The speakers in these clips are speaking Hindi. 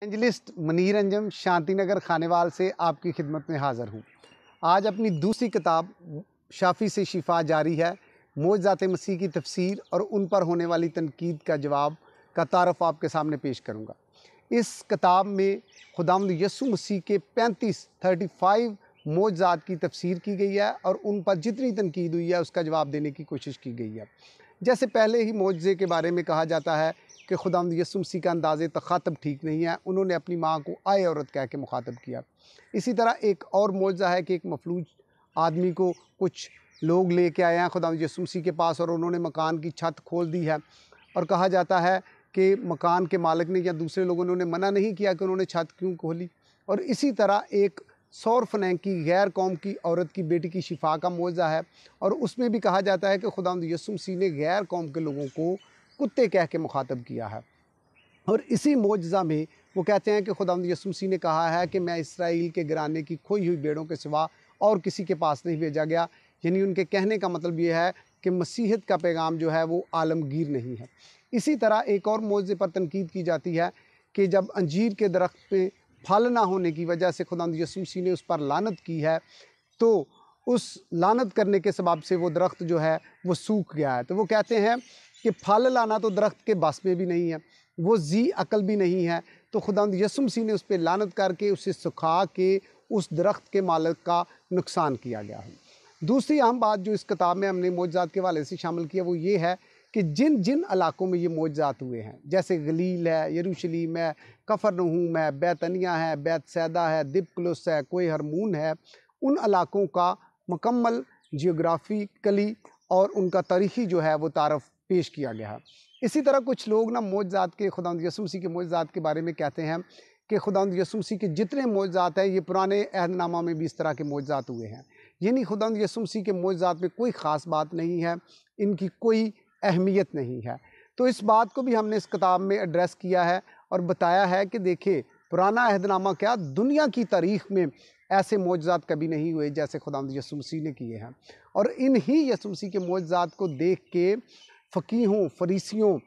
एंजलिस्ट मुनीर अंजम शांतिनगर खानेवाल से आपकी खिदमत में हाज़िर हूँ। आज अपनी दूसरी किताब शाफ़ी से शिफा जारी है, मौजज़ात मसीह की तफसीर और उन पर होने वाली तनकीद का जवाब का तारफ़ आपके सामने पेश करूँगा। इस किताब में खुदावंद यीशु मसीह के 35 मौजज़ात की तफसीर की गई है और उन पर जितनी तनकीद हुई है उसका जवाब देने की कोशिश की गई है। जैसे पहले ही मौजज़े के बारे में कहा जाता है कि खुदावंद यीशु मसीह का अंदाज़े तख़ातब ठीक नहीं है, उन्होंने अपनी माँ को आए औरत कह के मुखातब किया। इसी तरह एक और मौजज़ा है कि एक मफलूज आदमी को कुछ लोग लेके आए हैं खुदावंद यीशु मसीह के पास और उन्होंने मकान की छत खोल दी है और कहा जाता है कि मकान के मालिक ने या दूसरे लोगों ने उन्हें मना नहीं किया कि उन्होंने छत क्यों खोली। और इसी तरह एक सौर फनैं की गैर कौम की औरत की बेटी की शिफा का मौजज़ा है और उसमें भी कहा जाता है कि खुदावंद यीशु मसीह ने गैर कौम के लोगों को कुत्ते कह के मुखातब किया है। और इसी मौजज़ा में वो कहते हैं कि खुदावंद यीशु मसीह ने कहा है कि मैं इसराइल के घराने की खोई हुई भेड़ों के सिवा और किसी के पास नहीं भेजा गया। यानी उनके कहने का मतलब ये है कि मसीहत का पैगाम जो है वो आलमगीर नहीं है। इसी तरह एक और मौजज़े पर तनकीद की जाती है कि जब अंजीर के दरख्त पे फल ना होने की वजह से खुदावंद यीशु मसीह ने उस पर लानत की है, तो उस लानत करने के सबब से वो दरख्त जो है वो सूख गया है। तो वो कहते हैं कि फल लाना तो दरख्त के बस में भी नहीं है, वो जी अकल भी नहीं है। तो खुदावंद यीशु मसीह ने उस पर लानत करके उसे सुखा के उस दरख्त के मालिक का नुकसान किया गया है। दूसरी अहम बात जो इस किताब में हमने मौजज़ात के हवाले से शामिल किया वो ये है कि जिन जिन इलाकों में ये मौजज़ात हुए हैं, जैसे गलील है, यरूशलेम है, कफरनहूम है, बैतनिया है, बैतसैदा है, दिबकुलुस है, कोई हरमून है, उन इलाकों का मुकम्मल जियोग्राफिकली और उनका तारीख़ी जो है वो तारफ़ पेश किया गया है। इसी तरह कुछ लोग ना मौजज़ात के खुदावंद यीशु मसीह के मौजज़ात के बारे में कहते हैं कि खुदावंद यीशु मसीह के जितने मौजज़ात हैं ये पुराने अहदनामा में भी इस तरह के मौजज़ात हुए हैं। यानी खुदावंद यीशु मसीह के मौजज़ात में कोई ख़ास बात नहीं है, इनकी कोई अहमियत नहीं है। तो इस बात को भी हमने इस किताब में एड्रेस किया है और बताया है कि देखिए पुराना अहदनामा क्या दुनिया की तारीख़ में ऐसे मौजज़ात कभी नहीं हुए जैसे खुदावंद यीशु मसीह ने किए हैं। और इन्हीं यीशु मसीह के मौजज़ात को देख के फ़कीहों, फरीसियों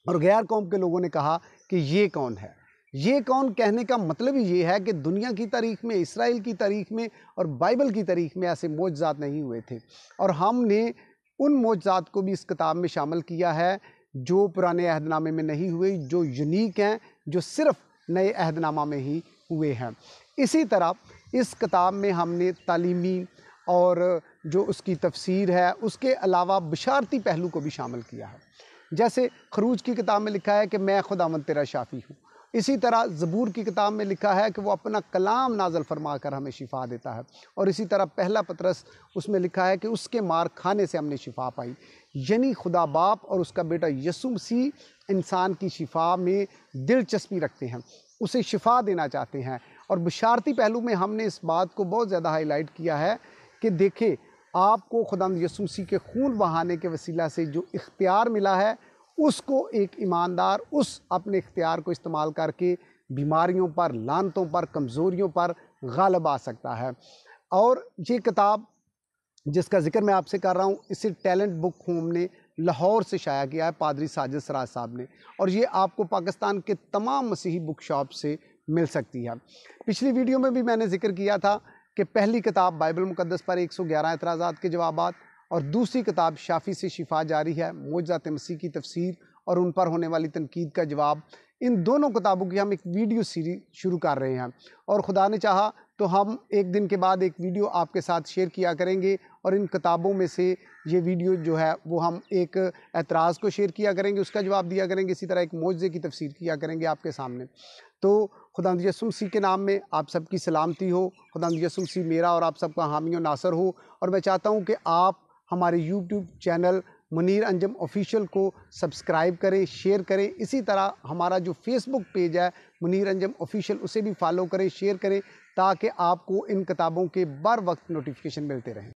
और गैर कौम के लोगों ने कहा कि ये कौन है। ये कौन कहने का मतलब ही ये है कि दुनिया की तारीख़ में, इसराइल की तारीख़ में और बाइबल की तारीख़ में ऐसे मौजज़ात नहीं हुए थे। और हमने उन मौजज़ात को भी इस किताब में शामिल किया है जो पुराने अहदनामे में नहीं हुए, जो यूनिक हैं, जो सिर्फ़ नए अहदनामा में ही हुए हैं। इसी तरह इस किताब में हमने तालीमी और जो उसकी तफसीर है उसके अलावा बशारती पहलू को भी शामिल किया है। जैसे खरूज की किताब में लिखा है कि मैं खुदावंद तेरा शाफ़ी हूँ। इसी तरह ज़बूर की किताब में लिखा है कि वो अपना कलाम नाज़िल फरमा कर हमें शिफा देता है। और इसी तरह पहला पतरस उसमें लिखा है कि उसके मार खाने से हमने शिफा पाई। यानी खुदा बाप और उसका बेटा यीशु मसीह इंसान की शिफा में दिलचस्पी रखते हैं, उसे शिफा देना चाहते हैं। और बशारती पहलू में हमने इस बात को बहुत ज़्यादा हाईलाइट किया है कि देखिए आपको खुदावंद यीशु मसीह के खून बहाने के वसीला से जो इख्तियार मिला है उसको एक ईमानदार उस अपने इख्तियार को इस्तेमाल करके बीमारियों पर, लानतों पर, कमज़ोरियों पर गालिब आ सकता है। और ये किताब जिसका ज़िक्र मैं आपसे कर रहा हूँ इसे टैलेंट बुक होम ने लाहौर से शाया किया है, पादरी साजिद सराज साहब ने। और ये आपको पाकिस्तान के तमाम मसीही बुक शॉप से मिल सकती है। पिछली वीडियो में भी मैंने ज़िक्र किया था कि पहली किताब बाइबल मुक़द्दस पर 111 एतराज़ात के जवाबात और दूसरी किताब शाफ़ी से शिफा जारी है, मौजज़ात मसीह की तफसीर और उन पर होने वाली तनकीद का जवाब। इन दोनों किताबों की हम एक वीडियो सीरीज़ शुरू कर रहे हैं और खुदा ने चाहा तो हम एक दिन के बाद एक वीडियो आपके साथ शेयर किया करेंगे और इन किताबों में से ये वीडियो जो है वो हम एक एतराज़ को शेयर किया करेंगे, उसका जवाब दिया करेंगे। इसी तरह एक मौजज़े की तफसीर किया करेंगे आपके सामने। तो खुदावंद यीशु मसीह के नाम में आप सबकी सलामती हो। खुदावंद यीशु मसीह मेरा और आप सबका हामी और नासर हो। और मैं चाहता हूँ कि आप हमारे YouTube channel Munir Anjum official को सब्सक्राइब करें, शेयर करें। इसी तरह हमारा जो फेसबुक पेज है मुनीर अंजम ऑफिशियल उसे भी फॉलो करें, शेयर करें ताकि आपको इन किताबों के बर वक्त नोटिफिकेशन मिलते रहें।